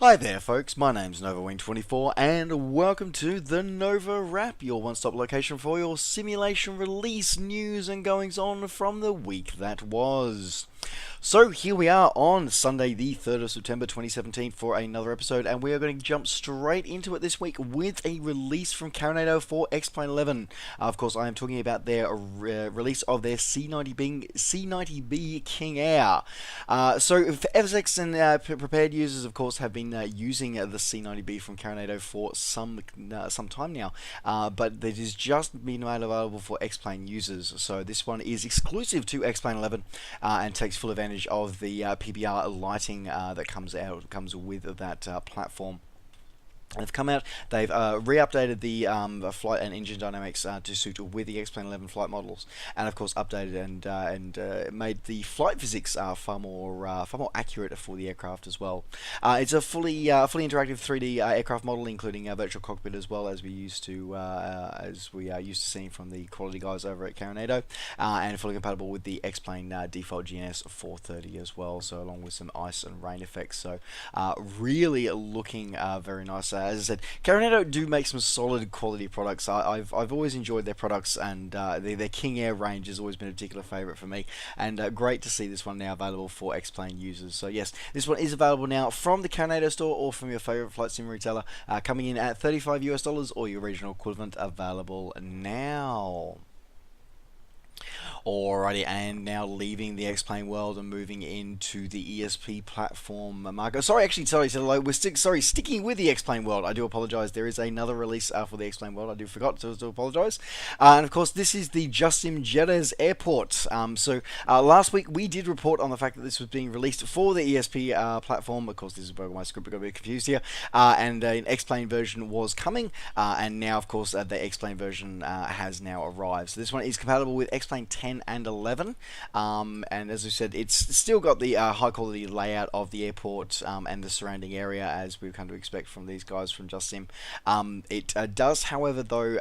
Hi there folks, my name's NovaWing24 and welcome to the NovaWrap, your one-stop location for your simulation release news and goings on from the week that was. So here we are on Sunday the 3rd of September 2017 for another episode, and we are going to jump straight into it this week with a release from Carinado for X-Plane 11. Of course, I am talking about their release of their C90B King Air. So for FSX and prepared users, of course, have been using the C90B from Carinado for some time now, but it has just been made available for X-Plane users. So this one is exclusive to X-Plane 11 and takes full advantage of the PBR lighting that comes with that platform. They've come out, they've re-updated the flight and engine dynamics to suit with the X-Plane 11 flight models, and of course updated and made the flight physics far more accurate for the aircraft as well. It's a fully interactive 3D aircraft model, including a virtual cockpit as well, as we used to seeing from the quality guys over at Carinado, and fully compatible with the X-Plane default GNS 430 as well. So along with some ice and rain effects, so really looking very nice. As I said, Carinado do make some solid quality products. I've always enjoyed their products, and their King Air range has always been a particular favourite for me. And great to see this one now available for X-Plane users. So yes, this one is available now from the Carinado store or from your favourite flight sim retailer, coming in at $35 US or your regional equivalent, available now. Alrighty, and now leaving the X-Plane world and moving into the ESP platform market. Sorry, we're sticking with the X-Plane world. I do apologise. There is another release for the X-Plane world. I forgot to apologise. And of course, this is the Justin Jeddah Airport. Last week we did report on the fact that this was being released for the ESP platform. Of course, this is where my script got a bit confused here. And an X-Plane version was coming, and now, of course, the X-Plane version has now arrived. So this one is compatible with X-Plane 10 and 11, and as I said, it's still got the high quality layout of the airport and the surrounding area, as we've come to expect from these guys from Just Sim. It does, however, though,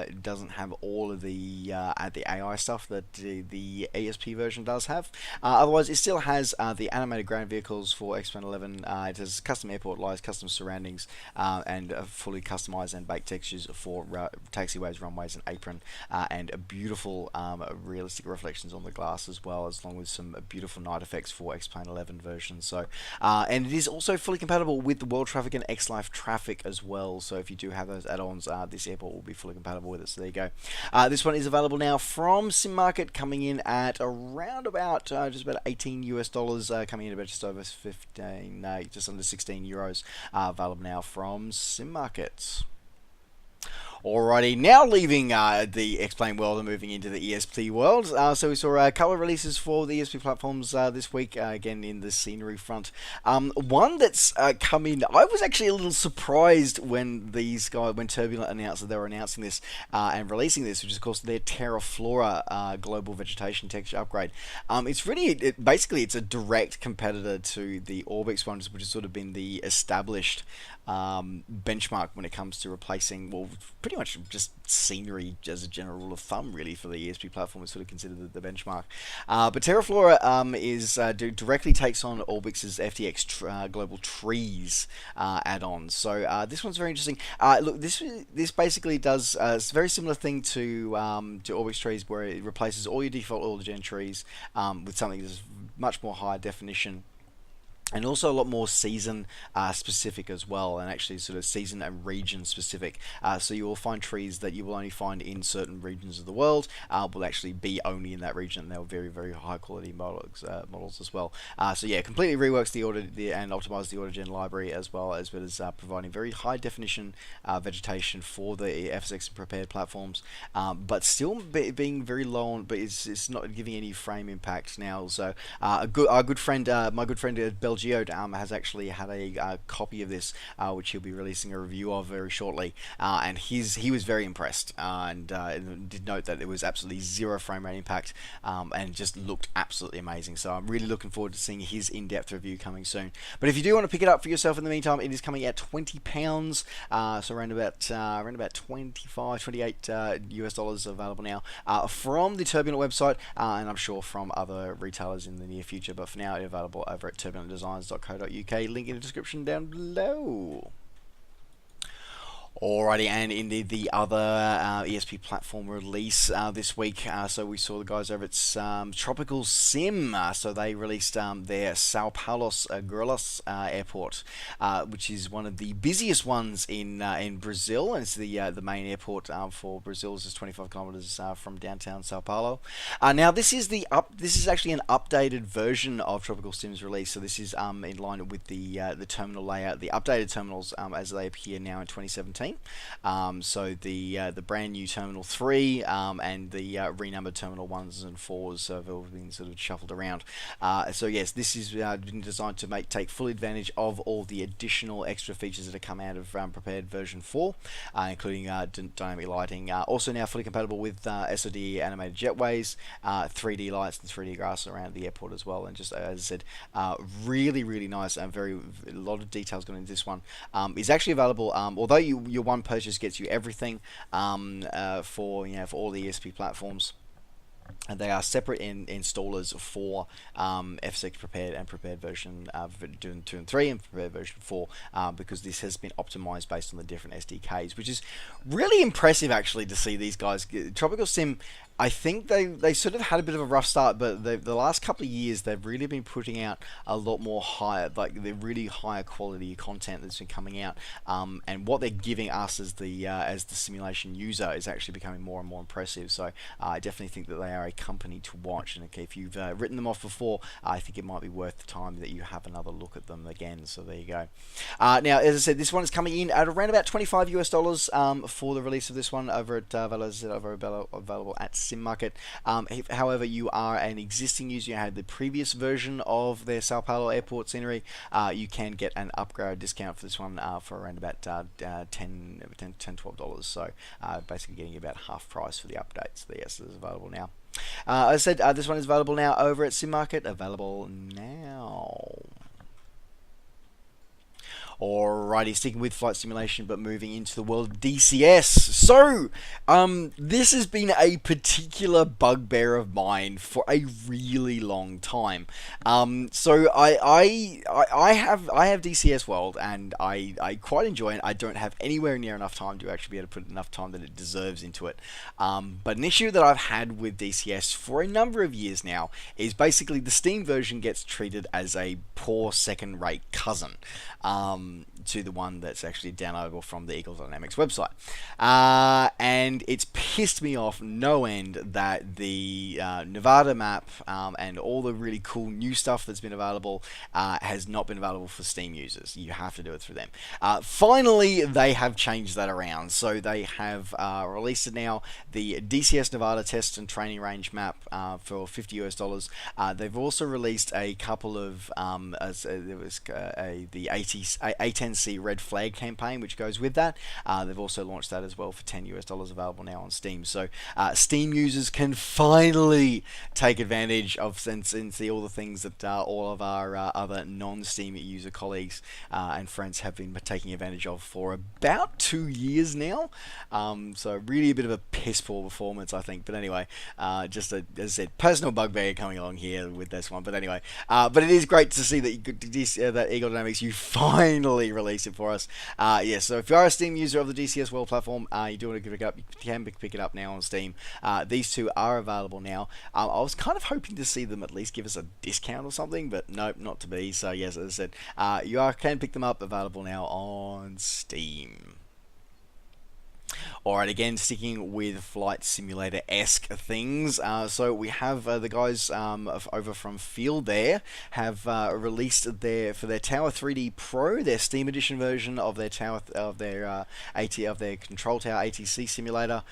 it doesn't have all of the AI stuff that the ESP version does have. Otherwise, it still has the animated ground vehicles for X-Plane 11. It has custom airport lights, custom surroundings, and fully customized and baked textures for taxiways, runways, and apron, and a beautiful realistic reflections on the glass as well, as long as some beautiful night effects for X-Plane 11 version. So, and it is also fully compatible with the World Traffic and X-Life Traffic as well. So if you do have those add-ons, this airport will be fully compatible with it. So there you go. This one is available now from Sim Market, coming in at around about just about $18 US, coming in about just over 15, just under 16 euros. Available now from Sim Market. Alrighty, now leaving the X-Plane world and moving into the ESP world. So we saw a couple of releases for the ESP platforms this week, again in the scenery front. One that's come in, I was actually a little surprised when when Turbulent announced that they were announcing this and releasing this, which is of course their Terra Flora global vegetation texture upgrade. It's really, basically it's a direct competitor to the Orbix one, which has sort of been the established benchmark when it comes to replacing, well, pretty much just scenery as a general rule of thumb, really, for the ESP platform. Is sort of considered the benchmark. But Terraflora directly takes on Orbix's FTX Global Trees add-on. So this one's very interesting. Look, this basically does a very similar thing to Orbix Trees, where it replaces all your default Autogen trees with something that's much more high definition, and also a lot more season specific as well, and actually sort of season and region specific. So you will find trees that you will only find in certain regions of the world will actually be only in that region. They're very, very high quality models as well. So yeah, completely reworks and optimizes the Autogen library, as well as providing very high definition vegetation for the FSX and prepared platforms, but still being very low on, but it's not giving any frame impact now. So my good friend Belgium has actually had a copy of this, which he'll be releasing a review of very shortly, and he was very impressed, and did note that it was absolutely zero frame rate impact, and just looked absolutely amazing. So I'm really looking forward to seeing his in-depth review coming soon. But if you do want to pick it up for yourself in the meantime, it is coming at £20, so around about 25, 28 US available now from the Turbulent website, and I'm sure from other retailers in the near future. But for now, it's available over at Turbulent Design. tourdesigns.co.uk. Link in the description down below. Alrighty, and indeed the other ESP platform release this week. So we saw the guys over at Tropical Sim. So they released their Sao Paulo's Guarulhos airport, which is one of the busiest ones in Brazil, and it's the main airport for Brazil. It's 25 kilometers from downtown Sao Paulo. Now this is this is actually an updated version of Tropical Sim's release. So this is in line with the terminal layout, the updated terminals as they appear now in 2017. So the brand new Terminal 3 and the renumbered Terminal 1s and 4s have all been sort of shuffled around. So yes, this is been designed to take full advantage of all the additional extra features that have come out of prepared version 4, including dynamic lighting. Also now fully compatible with SOD animated jetways, 3D lights and 3D grass around the airport as well. And just as I said, really nice and a lot of details gone into this one. Is actually available, although your one purchase gets you everything for all the ESP platforms. And they are separate installers for F6 prepared and prepared version 2 and 3 and prepared version 4 because this has been optimized based on the different SDKs, which is really impressive actually to see these guys. Tropical Sim, I think they sort of had a bit of a rough start, but the last couple of years they've really been putting out a lot more the really higher quality content that's been coming out, and what they're giving us as the simulation user is actually becoming more and more impressive. So I definitely think that they are a company to watch, and okay, if you've written them off before, I think it might be worth the time that you have another look at them again. So there you go. Now, as I said, this one is coming in at around about $25 for the release of this one over at available at Sim Market. However, you are an existing user, you had the previous version of their Sao Paulo airport scenery, you can get an upgrade discount for this one for around about $12. So basically getting about half price for the updates. So yes, it's available now. As I said, this one is available now over at Sim Market. Available now. Alrighty, sticking with flight simulation, but moving into the world of DCS. So, this has been a particular bugbear of mine for a really long time. So I have DCS World, and I quite enjoy it. I don't have anywhere near enough time to actually be able to put enough time that it deserves into it. But an issue that I've had with DCS for a number of years now is basically the Steam version gets treated as a poor second-rate cousin. To the one that's actually downloadable from the Eagle Dynamics website. And it's pissed me off no end that the Nevada map and all the really cool new stuff that's been available has not been available for Steam users. You have to do it through them. Finally, they have changed that around. So they have released it now, the DCS Nevada test and training range map for $50. They've also released a couple of, there was the A10C red flag campaign which goes with that. They've also launched that as well for $10 available now on Steam. So Steam users can finally take advantage of since all the things that all of our other non-Steam user colleagues and friends have been taking advantage of for about 2 years now. So really a bit of a piss poor performance, I think. But anyway, just as I said, personal bugbear coming along here with this one. But anyway, but it is great to see that that Eagle Dynamics, you finally release it for us. Yeah, so if you are a Steam user of the DCS World platform, you do want to pick it up, you can pick it up now on Steam. These two are available now. I was kind of hoping to see them at least give us a discount or something, but nope, not to be. So yes, as I said, you can pick them up, available now on Steam. Alright, again, sticking with flight simulator-esque things. So we have the guys over from Field there have released for their Tower 3D Pro, their Steam Edition version of their Tower of their Control Tower ATC simulator.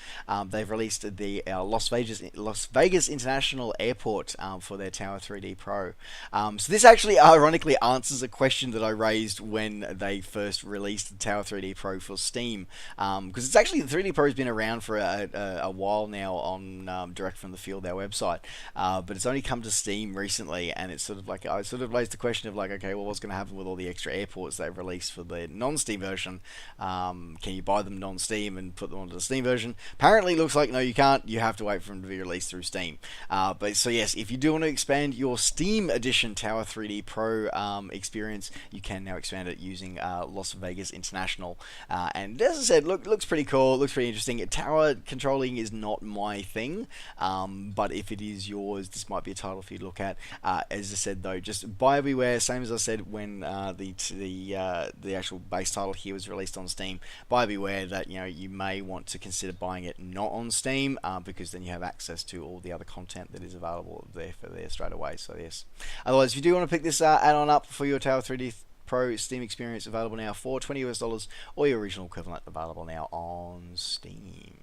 They've released the Las Vegas International Airport for their Tower 3D Pro. So this actually ironically answers a question that I raised when they first released the Tower 3D Pro for Steam, because it's actually the 3D Pro has been around for a while now on Direct from the Field, our website, but it's only come to Steam recently, and it's sort of like I sort of raised the question of like, okay, well, what's going to happen with all the extra airports they've released for the non-Steam version? Can you buy them non-Steam and put them onto the Steam version? Apparently, it looks like no, you can't. You have to wait for them to be released through Steam. But so yes, if you do want to expand your Steam Edition Tower 3D Pro experience, you can now expand it using Las Vegas International. And as I said, looks pretty cool. Looks pretty interesting. Tower controlling is not my thing, but if it is yours, this might be a title for you to look at. As I said though, just buyer beware. Same as I said when the actual base title here was released on Steam. Buyer beware that you may want to consider buying it not on Steam, because then you have access to all the other content that is available there straight away. So yes. Otherwise, if you do want to pick this add-on up for your Tower 3D Pro Steam experience, available now for $20 or your original equivalent, available now on Steam.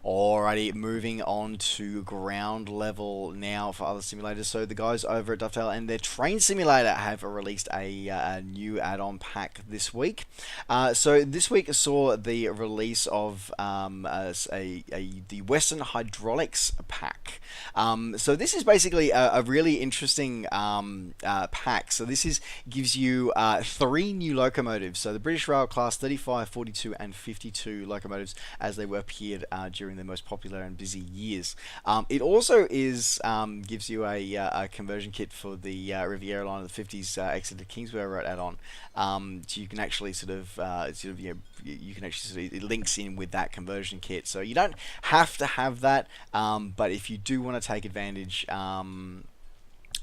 Alrighty, moving on to ground level now for other simulators. So the guys over at Dovetail and their Train Simulator have released a new add-on pack this week. So this week saw the release of the Western Hydraulics pack. So this is basically a really interesting pack. So this gives you 3 new locomotives. So the British Rail Class 35, 42, and 52 locomotives as they were appeared during the most popular and busy years. It also gives you a conversion kit for the Riviera line of the 50s Exeter Kingsway Road add-on. So you can actually you can actually it links in with that conversion kit. So you don't have to have that, but if you do want to take advantage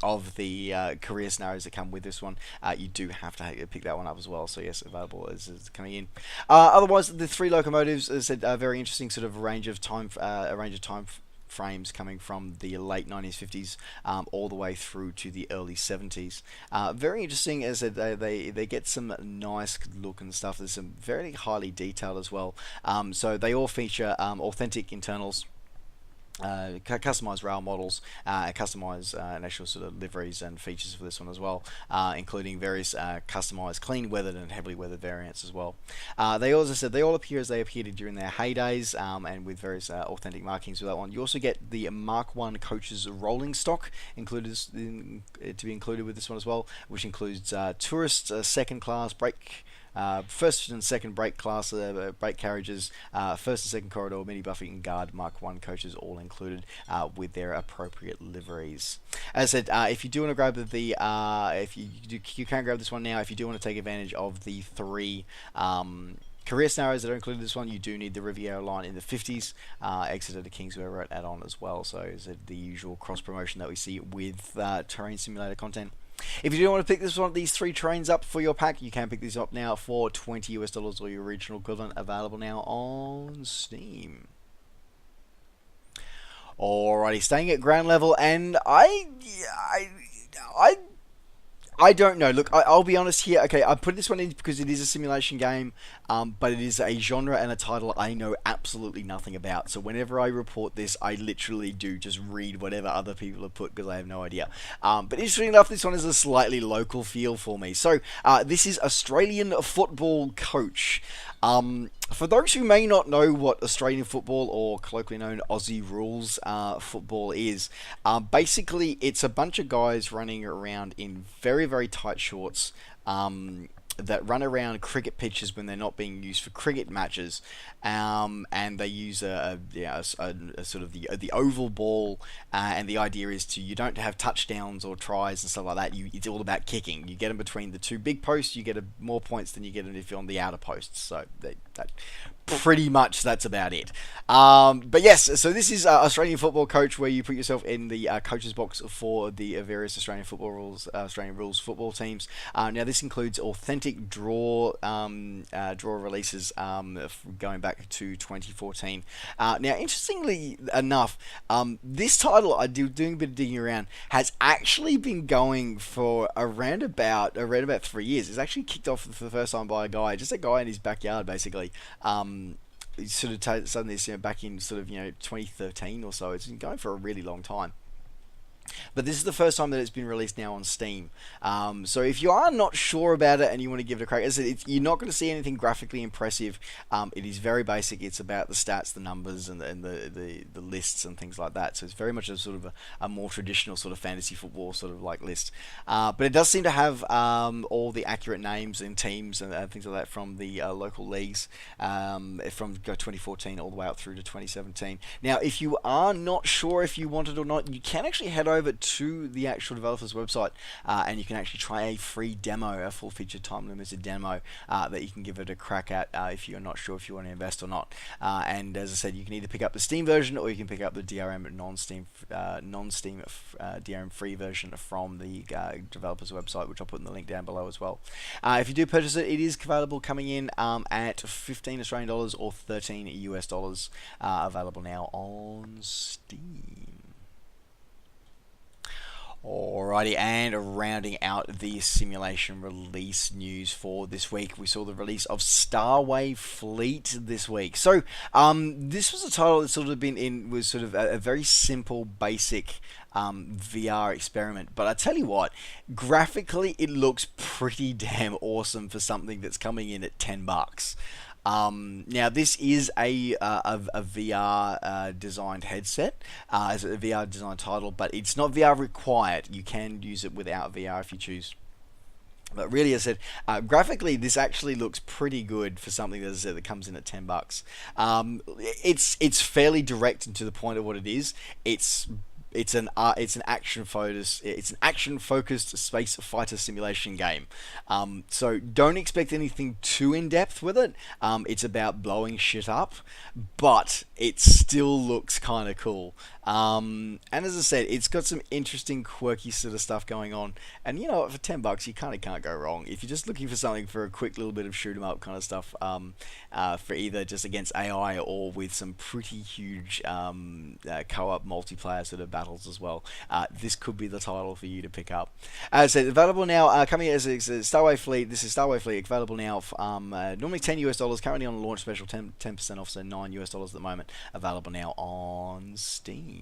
of the career scenarios that come with this one, you do have to pick that one up as well. So yes, available as coming in. Otherwise, the 3 locomotives, as I said, a very interesting sort of range of time frames coming from the late 1950s all the way through to the early 70s. Very interesting, as I said, they get some nice look and stuff. There's some very highly detailed as well. So they all feature authentic internals, customized rail models, customized actual sort of liveries and features for this one as well, including various customized clean weathered and heavily weathered variants as well. They also said they all appear as they appeared during their heydays, and with various authentic markings for that one. You also get the Mark 1 coaches rolling stock included to be included with this one as well, which includes tourist second class brake, first and second brake class brake carriages, first and second corridor, mini buffet and guard Mark 1 coaches, all included with their appropriate liveries. As I said, if you do want to grab you can grab this one now. If you do want to take advantage of the 3 career scenarios that are included in this one, you do need the Riviera line in the 50s, Exeter to Kingsway Road add-on as well. So is the usual cross promotion that we see with terrain simulator content. If you do want to pick these 3 trains up for your pack, you can pick these up now for $20 or your original equivalent, available now on Steam. Alrighty, staying at ground level, and I don't know. Look, I'll be honest here. Okay, I put this one in because it is a simulation game, but it is a genre and a title I know absolutely nothing about. So whenever I report this, I literally do just read whatever other people have put because I have no idea. But interestingly enough, this one is a slightly local feel for me. So this is Australian Football Coach. For those who may not know what Australian football, or colloquially known Aussie rules football is, basically it's a bunch of guys running around in very, very tight shorts that run around cricket pitches when they're not being used for cricket matches, and they use a sort of the oval ball, and the idea is you don't have touchdowns or tries and stuff like that. It's all about kicking. You get them between the 2 big posts, you get more points than you get if you're on the outer posts. So that pretty much that's about it. But yes, so this is Australian Football Coach, where you put yourself in the coaches box for the various Australian rules football teams. Now this includes authentic draw releases going back to 2014. Now, interestingly enough, this title, doing a bit of digging around, has actually been going for around about 3 years. It's actually kicked off for the first time by just a guy in his backyard, basically. Sort of starting this back in 2013 or so. It's been going for a really long time. But this is the first time that it's been released now on Steam. So if you are not sure about it and you want to give it a crack, as I said, you're not going to see anything graphically impressive. It is very basic. It's about the stats, the numbers, and the lists and things like that. So it's very much a sort of a more traditional sort of fantasy football sort of like list. But it does seem to have all the accurate names and teams and things like that from the local leagues from 2014 all the way up through to 2017. Now, if you are not sure if you want it or not, you can actually head over to the actual developer's website and you can actually try a free demo, a full featured time limited demo that you can give it a crack at if you're not sure if you want to invest or not. And as I said, you can either pick up the Steam version or you can pick up the DRM non-Steam DRM free version from the developer's website, which I'll put in the link down below as well. If you do purchase it, it is available coming in at 15 Australian dollars or 13 US dollars, available now on Steam. Alrighty, and rounding out the simulation release news for this week, we saw the release of Starway Fleet this week. So, this was a title that sort of was sort of a very simple, basic VR experiment. But I tell you what, graphically, it looks pretty damn awesome for something that's coming in at $10. Now this is a VR designed headset, as a VR designed title, but it's not VR required. You can use it without VR if you choose. But really, as I said, graphically, this actually looks pretty good for something that, as I said, that comes in at $10. It's fairly direct and to the point of what it is. It's an action focused space fighter simulation game. So don't expect anything too in depth with it. It's about blowing shit up, but it still looks kind of cool. And as I said, it's got some interesting, quirky sort of stuff going on. And you know what, for $10, you kind of can't go wrong. If you're just looking for something for a quick little bit of shoot 'em up kind of stuff, for either just against AI or with some pretty huge co-op multiplayer sort of battles as well, this could be the title for you to pick up. As I said, available now, coming as Starway Fleet. This is Starway Fleet, available now, normally $10 US, currently on a launch special, 10% off, so $9 US at the moment. Available now on Steam.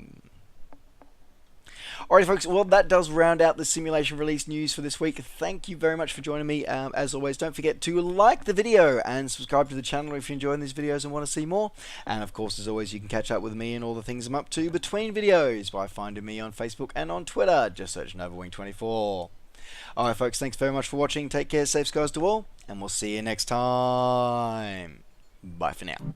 Alright folks, well that does round out the simulation release news for this week. Thank you very much for joining me. As always, don't forget to like the video and subscribe to the channel if you're enjoying these videos and want to see more. And of course, as always, you can catch up with me and all the things I'm up to between videos by finding me on Facebook and on Twitter. Just search NovaWing24. Alright folks, thanks very much for watching. Take care, safe skies to all, and we'll see you next time. Bye for now.